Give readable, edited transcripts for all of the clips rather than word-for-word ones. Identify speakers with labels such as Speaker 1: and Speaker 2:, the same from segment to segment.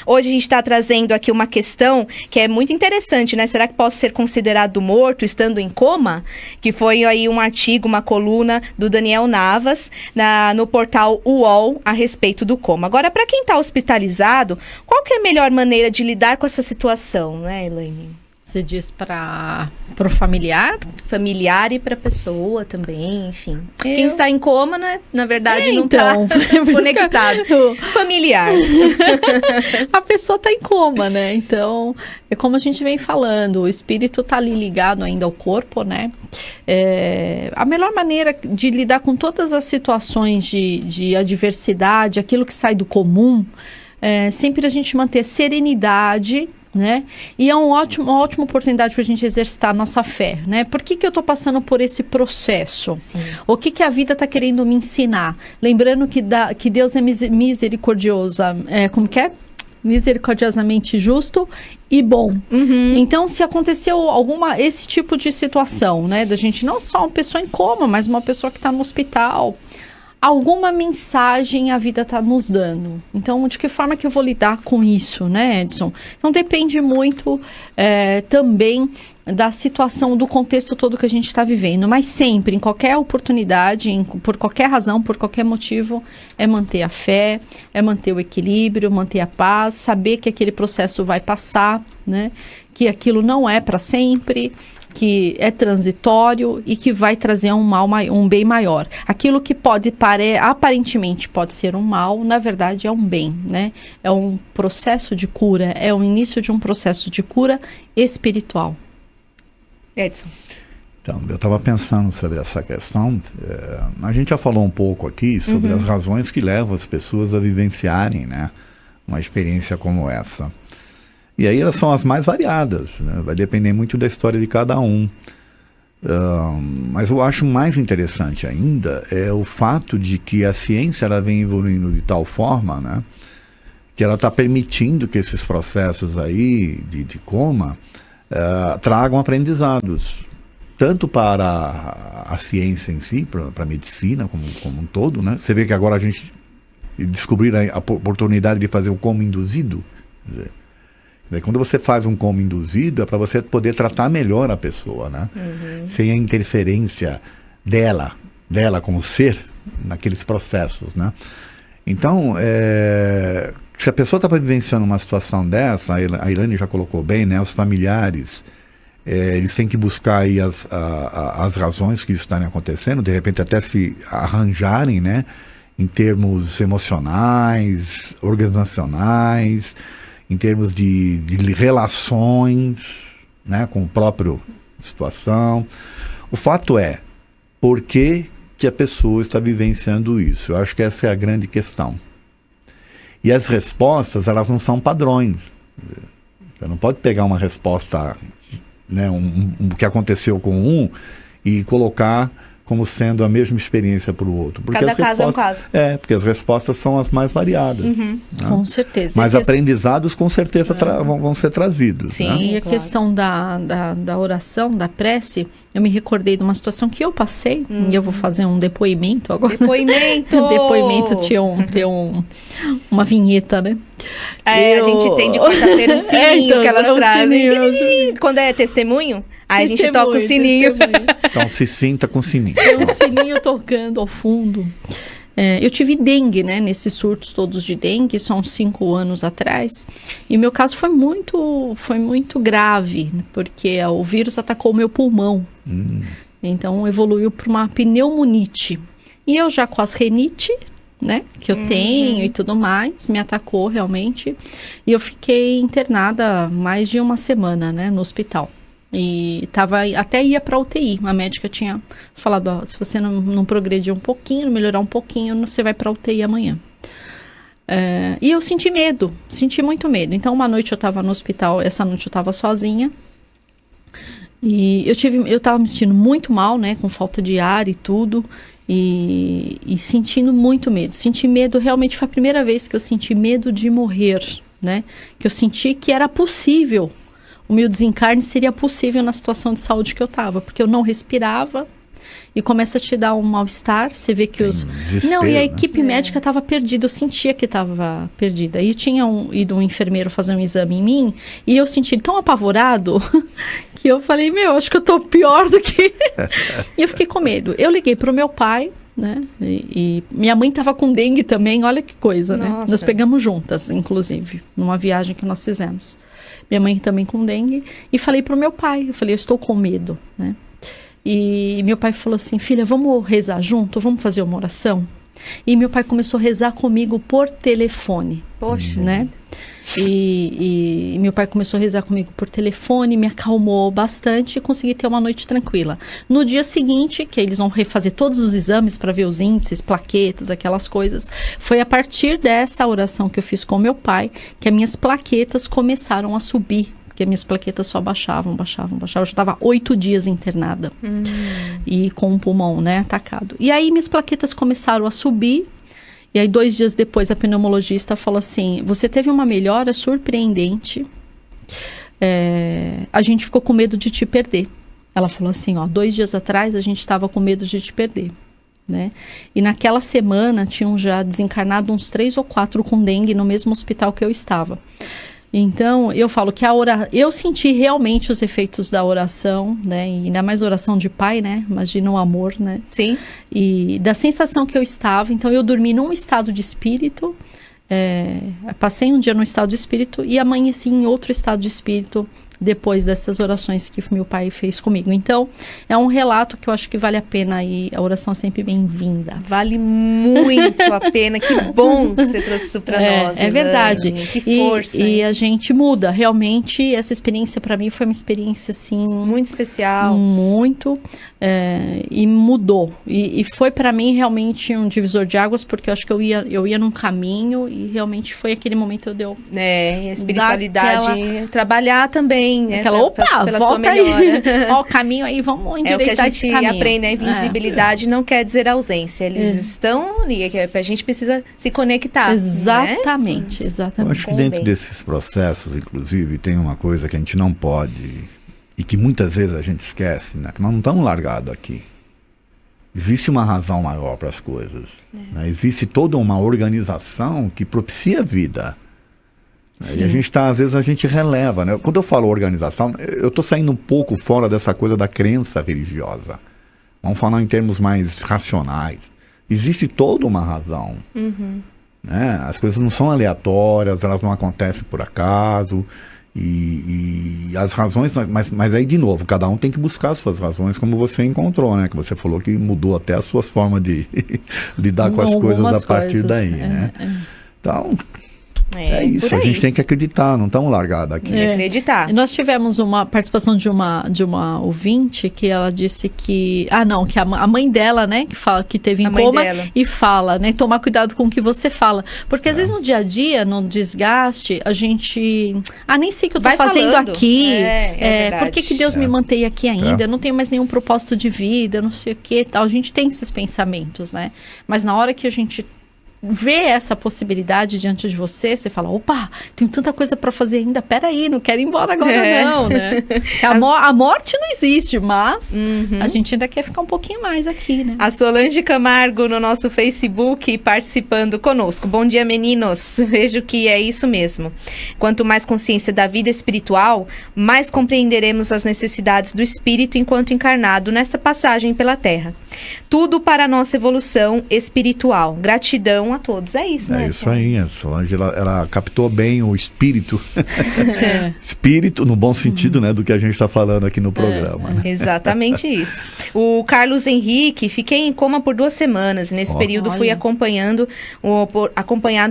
Speaker 1: Hoje a gente está trazendo aqui uma questão que é muito interessante, né? Será que posso ser considerado morto estando em coma? Que foi aí um artigo, uma coluna do Daniel Navas no portal UOL a respeito do coma. Agora, para quem está hospitalizado, qual que é a melhor maneira de lidar com essa situação, né, Elaine?
Speaker 2: Você diz para o familiar?
Speaker 1: Familiar e para a pessoa também, enfim. Quem está em coma, né, na verdade, não está conectado. Familiar.
Speaker 2: A pessoa está em coma, né? Então, é como a gente vem falando, o espírito está ali ligado ainda ao corpo, né? A melhor maneira de lidar com todas as situações de adversidade, aquilo que sai do comum, sempre a gente manter serenidade, né? E é uma ótima oportunidade para a gente exercitar a nossa fé, né? Por que eu estou passando por esse processo? Sim. O que a vida está querendo me ensinar? Lembrando que Deus é misericordioso, misericordiosamente justo e bom. Uhum. Então, se aconteceu esse tipo de situação, né? Da gente não só uma pessoa em coma, mas uma pessoa que está no hospital, alguma mensagem a vida está nos dando. Então, de que forma que eu vou lidar com isso, né, Edson? Então, depende muito também da situação, do contexto todo que a gente está vivendo. Mas sempre, em qualquer oportunidade, por qualquer razão, por qualquer motivo, é manter a fé, é manter o equilíbrio, manter a paz, saber que aquele processo vai passar, né? Que aquilo não é para sempre, que é transitório e que vai trazer um bem maior. Aquilo que aparentemente pode ser um mal, na verdade é um bem, né? É um processo de cura, é o início de um processo de cura espiritual.
Speaker 1: Edson.
Speaker 3: Então, eu estava pensando sobre essa questão. A gente já falou um pouco aqui sobre as razões que levam as pessoas a vivenciarem, né, uma experiência como essa. E aí elas são as mais variadas, né? Vai depender muito da história de cada um. Mas eu acho mais interessante ainda é o fato de que a ciência ela vem evoluindo de tal forma, né, que ela está permitindo que esses processos aí de coma tragam aprendizados, tanto para a ciência em si, para a medicina como um todo, né? Você vê que agora a gente descobriram a oportunidade de fazer o coma induzido. Quando você faz um coma induzido, é para você poder tratar melhor a pessoa, né? Sem a interferência dela como ser naqueles processos, né? Então, se a pessoa está vivenciando uma situação dessa, a Elaine já colocou bem, né? Os familiares, eles têm que buscar aí as razões que isso está acontecendo, de repente até se arranjarem, né? Em termos emocionais, organizacionais, em termos de relações, né, com a própria situação. O fato é, por que a pessoa está vivenciando isso? Eu acho que essa é a grande questão. E as respostas, elas não são padrões. Você não pode pegar uma resposta, né, o que aconteceu com um e colocar como sendo a mesma experiência para o outro. Porque
Speaker 1: cada caso é um caso.
Speaker 3: Porque as respostas são as mais variadas. Né?
Speaker 2: Com certeza.
Speaker 3: Mas aprendizados com certeza vão ser trazidos.
Speaker 2: Sim,
Speaker 3: né?
Speaker 2: E a questão da oração, da prece, eu me recordei de uma situação que eu passei, e eu vou fazer um depoimento agora.
Speaker 1: Depoimento!
Speaker 2: Depoimento tinha uma vinheta, né?
Speaker 1: A gente tem de quarta-feira um sininho que elas trazem. Quando é testemunho, aí a gente toca o sininho.
Speaker 3: Então se sinta com o sininho.
Speaker 2: Tem um sininho tocando ao fundo. Eu tive dengue, né? Nesses surtos todos de dengue, isso há uns 5 anos atrás. E o meu caso foi muito grave, porque o vírus atacou o meu pulmão. Então evoluiu para uma pneumonite. E eu já com as renite, né, que eu tenho e tudo mais, me atacou realmente. E eu fiquei internada mais de uma semana, né, no hospital. E até ia para UTI. A médica tinha falado, se você não progredir um pouquinho, não melhorar um pouquinho, você vai para UTI amanhã. E eu senti muito medo. Então uma noite eu estava no hospital, essa noite eu estava sozinha. E eu estava me sentindo muito mal, né, com falta de ar e tudo. E sentindo muito medo. Senti medo, realmente foi a primeira vez que eu senti medo de morrer, né? Que eu senti que era possível, o meu desencarne seria possível na situação de saúde que eu estava, porque eu não respirava e começa a te dar um mal-estar, você vê que
Speaker 3: desespero,
Speaker 2: Não, e a
Speaker 3: né?
Speaker 2: equipe médica estava perdida, eu sentia que estava perdida. E tinha ido um enfermeiro fazer um exame em mim, e eu senti ele tão apavorado, que eu falei, acho que eu tô pior do que... E eu fiquei com medo. Eu liguei pro meu pai, né, e minha mãe estava com dengue também, olha que coisa, né? Nós pegamos juntas, inclusive, numa viagem que nós fizemos. Minha mãe também com dengue, e falei pro meu pai, eu falei, eu estou com medo, né? E meu pai falou assim, filha, vamos rezar junto? Vamos fazer uma oração? E meu pai começou a rezar comigo por telefone.
Speaker 1: Poxa.
Speaker 2: Né? E meu pai começou a rezar comigo por telefone, me acalmou bastante e consegui ter uma noite tranquila. No dia seguinte, que eles vão refazer todos os exames para ver os índices, plaquetas, aquelas coisas, foi a partir dessa oração que eu fiz com meu pai que as minhas plaquetas começaram a subir. Porque minhas plaquetas só baixavam. Eu já estava 8 dias internada. E com o pulmão, né, atacado. E aí minhas plaquetas começaram a subir. E aí 2 dias depois a pneumologista falou assim, você teve uma melhora surpreendente. A gente ficou com medo de te perder. Ela falou assim, 2 dias atrás a gente estava com medo de te perder. Né? E naquela semana tinham já desencarnado uns 3 ou 4 com dengue no mesmo hospital que eu estava. Então, eu falo que eu senti realmente os efeitos da oração, né? E ainda mais oração de pai, né? Imagina o amor, né?
Speaker 1: Sim.
Speaker 2: E da sensação que eu estava. Então, eu dormi num estado de espírito. Passei um dia num estado de espírito e amanheci em outro estado de espírito depois dessas orações que meu pai fez comigo. Então, é um relato que eu acho que vale a pena e a oração é sempre bem-vinda.
Speaker 1: Vale muito a pena. Que bom que você trouxe isso para nós.
Speaker 2: É verdade.
Speaker 1: Que força.
Speaker 2: E a gente muda. Realmente, essa experiência para mim foi uma experiência, assim...
Speaker 1: muito especial.
Speaker 2: Muito. E mudou. E foi para mim realmente um divisor de águas, porque eu acho que eu ia num caminho e realmente foi aquele momento que eu deu...
Speaker 1: a espiritualidade. Trabalhar também. Né,
Speaker 2: pela volta aí. Ó, o caminho aí, vamos endireitar esse caminho.
Speaker 1: É o que a gente aprende, a invisibilidade não quer dizer ausência. Eles estão ali, a gente precisa se conectar.
Speaker 2: Exatamente,
Speaker 1: né?
Speaker 2: exatamente.
Speaker 3: Eu acho que dentro desses processos, inclusive, tem uma coisa que a gente não pode, e que muitas vezes a gente esquece, né? Que nós não estamos largados aqui. Existe uma razão maior para as coisas. Né? Existe toda uma organização que propicia a vida. Sim. E a gente às vezes a gente releva, né? Quando eu falo organização, eu estou saindo um pouco fora dessa coisa da crença religiosa. Vamos falar em termos mais racionais. Existe toda uma razão. Né? As coisas não são aleatórias, elas não acontecem por acaso. E as razões, mas aí de novo, cada um tem que buscar as suas razões, como você encontrou, né? Que você falou que mudou até as suas formas de lidar com as coisas a partir daí, né? Então... É isso, a gente tem que acreditar, não estamos largados aqui.
Speaker 1: Acreditar.
Speaker 2: Nós tivemos uma participação de uma ouvinte que ela disse que... que a mãe dela, né, que fala que teve em coma e fala, né, tomar cuidado com o que você fala. Porque às vezes no dia a dia, no desgaste, a gente... nem sei o que eu tô fazendo aqui. Por que Deus me mantém aqui ainda? Eu não tenho mais nenhum propósito de vida, não sei o que tal. A gente tem esses pensamentos, né? Mas na hora que a gente vê essa possibilidade diante de você, você fala, opa, tenho tanta coisa para fazer ainda, peraí, não quero ir embora agora não, né? A morte não existe, mas a gente ainda quer ficar um pouquinho mais aqui, né?
Speaker 1: A Solange Camargo no nosso Facebook participando conosco. Bom dia, meninos. Vejo que é isso mesmo. Quanto mais consciência da vida espiritual, mais compreenderemos as necessidades do espírito enquanto encarnado nesta passagem pela Terra. Tudo para a nossa evolução espiritual. Gratidão a todos. É isso, né?
Speaker 3: É isso aí. A Solange, ela captou bem o espírito. Espírito, no bom sentido, né? Do que a gente está falando aqui no programa. Né?
Speaker 1: Exatamente isso. O Carlos Henrique, fiquei em coma por 2 semanas. Nesse período fui acompanhado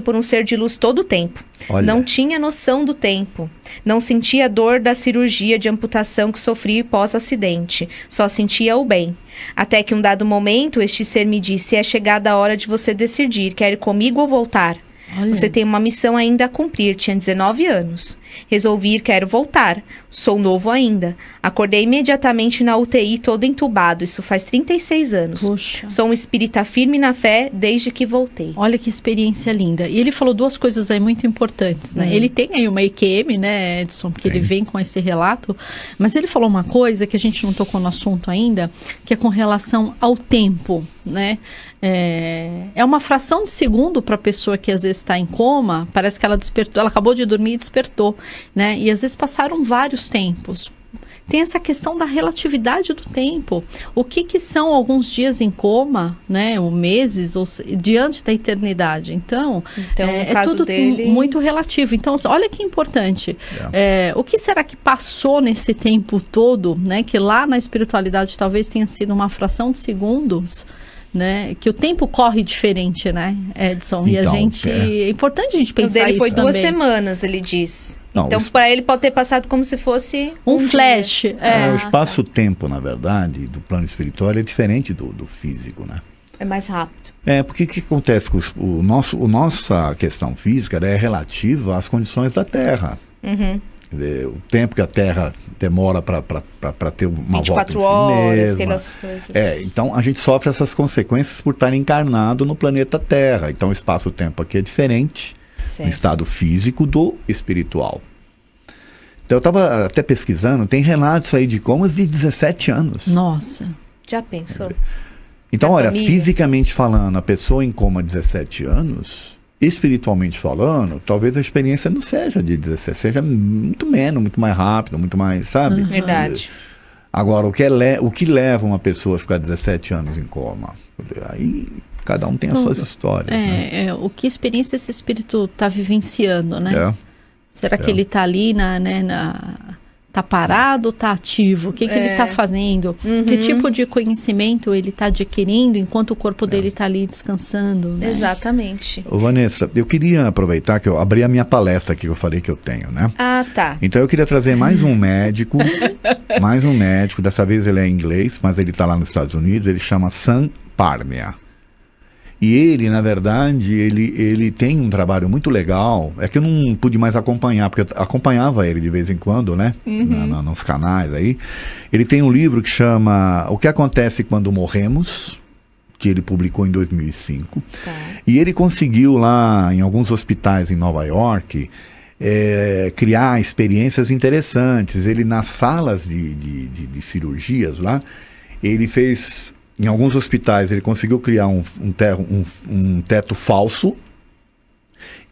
Speaker 1: por um ser de luz todo o tempo. Não tinha noção do tempo. Não sentia a dor da cirurgia de amputação que sofri pós-acidente. Só sentia o bem. Até que um dado momento, este ser me disse, é chegada a hora de você decidir, quer ir comigo ou voltar? Você tem uma missão ainda a cumprir, tinha 19 anos. Resolvi ir, quero voltar. Sou novo ainda. Acordei imediatamente na UTI, todo entubado. Isso faz 36 anos.
Speaker 2: Puxa.
Speaker 1: Sou um espírita firme na fé desde que voltei.
Speaker 2: Olha que experiência linda. E ele falou duas coisas aí muito importantes, né? Ele tem aí uma EQM, né, Edson, que ele vem com esse relato, mas ele falou uma coisa que a gente não tocou no assunto ainda, que é com relação ao tempo, né? É uma fração de segundo para a pessoa que às vezes está em coma, parece que ela despertou, ela acabou de dormir e despertou, né? E às vezes passaram vários tempos. Tem essa questão da relatividade do tempo. O que são alguns dias em coma, né? Ou meses, ou diante da eternidade. Então
Speaker 1: no caso
Speaker 2: tudo
Speaker 1: dele...
Speaker 2: muito relativo. Então, olha que importante. O que será que passou nesse tempo todo, né? Que lá na espiritualidade talvez tenha sido uma fração de segundos, né? Que o tempo corre diferente, né, Edson? E a gente... É importante a gente pensar isso.
Speaker 1: O dele foi 2
Speaker 2: também.
Speaker 1: semanas, ele diz.
Speaker 3: Não,
Speaker 1: então, para ele pode ter passado como se fosse
Speaker 2: um flash.
Speaker 3: O espaço-tempo, na verdade, do plano espiritual é diferente do físico, né?
Speaker 1: É mais rápido.
Speaker 3: Porque o que acontece com nossa questão física é relativa às condições da Terra. O tempo que a Terra demora para ter uma
Speaker 1: 24
Speaker 3: volta em si
Speaker 1: horas,
Speaker 3: mesma.
Speaker 1: aquelas coisas.
Speaker 3: Então a gente sofre essas consequências por estar encarnado no planeta Terra. Então o espaço-tempo aqui é diferente no estado físico do espiritual. Então eu estava até pesquisando, tem relatos aí de comas de 17 anos.
Speaker 2: Nossa.
Speaker 1: Já pensou?
Speaker 3: Então, olha,
Speaker 1: família.
Speaker 3: fisicamente falando, a pessoa em coma 17 anos, espiritualmente falando, talvez a experiência não seja de 17, seja muito menos, muito mais rápido, muito mais, sabe?
Speaker 1: Verdade.
Speaker 3: Agora, o que leva uma pessoa a ficar 17 anos em coma? Aí cada um tem as suas histórias, né?
Speaker 2: O que experiência esse espírito está vivenciando, né? Será que ele está ali tá parado ou tá ativo? O que ele está fazendo? Que tipo de conhecimento ele está adquirindo enquanto o corpo dele está ali descansando? Né?
Speaker 1: Exatamente.
Speaker 3: Ô, Vanessa, eu queria aproveitar que eu abri a minha palestra aqui, que eu falei que eu tenho, né?
Speaker 1: Ah, tá.
Speaker 3: Então eu queria trazer mais um médico, dessa vez ele é em inglês, mas ele está lá nos Estados Unidos, ele chama Sam Parnia. E ele, na verdade, ele tem um trabalho muito legal. É que eu não pude mais acompanhar, porque eu acompanhava ele de vez em quando, né? Nos canais aí. Ele tem um livro que chama O que Acontece Quando Morremos, que ele publicou em 2005.
Speaker 1: Tá.
Speaker 3: E ele conseguiu lá, em alguns hospitais em Nova York, criar experiências interessantes. Ele, nas salas de cirurgias lá, ele fez... Em alguns hospitais ele conseguiu criar um teto falso,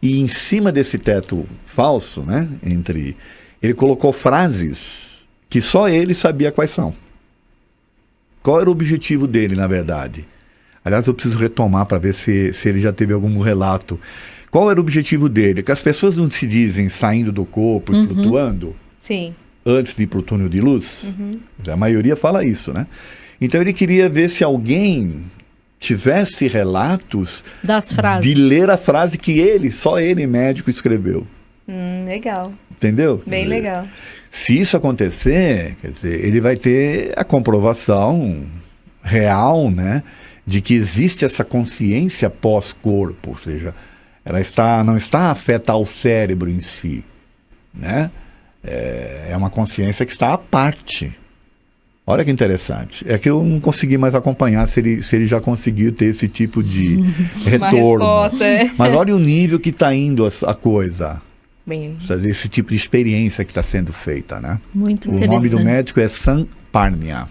Speaker 3: e em cima desse teto falso, né, ele colocou frases que só ele sabia quais são. Qual era o objetivo dele, na verdade? Aliás, eu preciso retomar para ver se ele já teve algum relato. Qual era o objetivo dele? Que as pessoas não se dizem saindo do corpo, flutuando,
Speaker 1: Sim.
Speaker 3: antes de ir para o túnel de luz? A maioria fala isso, né? Então ele queria ver se alguém tivesse relatos
Speaker 2: das frases,
Speaker 3: de ler a frase que só ele, médico, escreveu.
Speaker 1: Legal.
Speaker 3: Entendeu?
Speaker 1: Bem legal.
Speaker 3: Se isso acontecer, quer dizer, ele vai ter a comprovação real, né, de que existe essa consciência pós-corpo, ou seja, ela não está afeta ao cérebro em si, né? É uma consciência que está à parte. Olha que interessante. É que eu não consegui mais acompanhar se ele já conseguiu ter esse tipo de retorno.
Speaker 1: Uma resposta,
Speaker 3: Mas olha o nível que está indo a coisa.
Speaker 1: Bem...
Speaker 3: Esse tipo de experiência que está sendo feita, né?
Speaker 2: Muito
Speaker 3: o
Speaker 2: interessante.
Speaker 3: nome do médico é Sam Parnia.